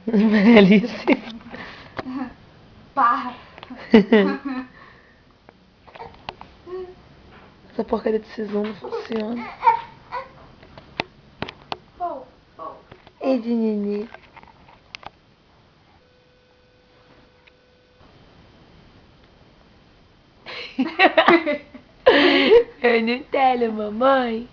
Alice. Pá. Essa porcaria desse zoom não funciona. Ei, de Nini. Eu Nutella, mamãe.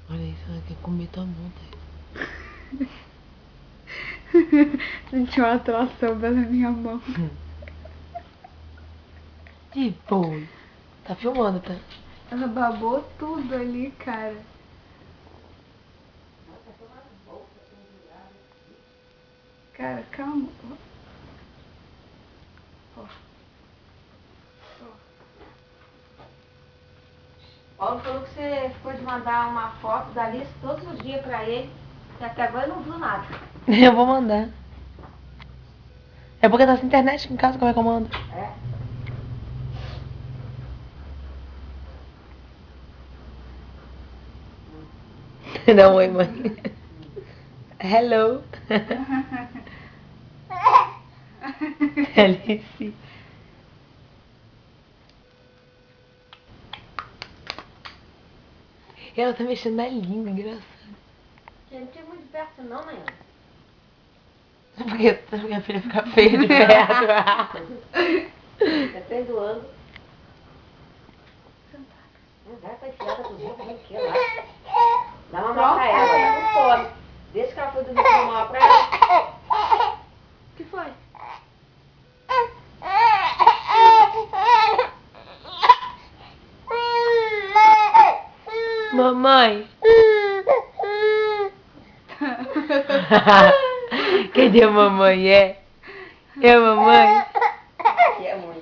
Olha isso, ela quer comer tua mão, tá? Senti uma atração pela minha mão. Tipo, tá filmando, tá? Ela babou tudo ali, cara. Cara, calma. Paulo falou que você ficou de mandar uma foto da Alice todos os dias pra ele, e até agora não viu nada. Eu vou mandar. É porque tá sem internet aqui em casa, como é que eu mando? É? Dá um oi, mãe. Hello. Alice. Ela tá mexendo na língua, engraçado. Você não tinha muito perto não, mãe. Porque minha filha fica feia de perto. Tá perdoando. Vai pra enfiar da cozinha, fazer o que lá? Dá uma mão pra ela, ela não come. Desde que ela foi dormir com uma mão pra ela. O que foi? Mamãe. Cadê a mamãe? É a mamãe? Que é, amor?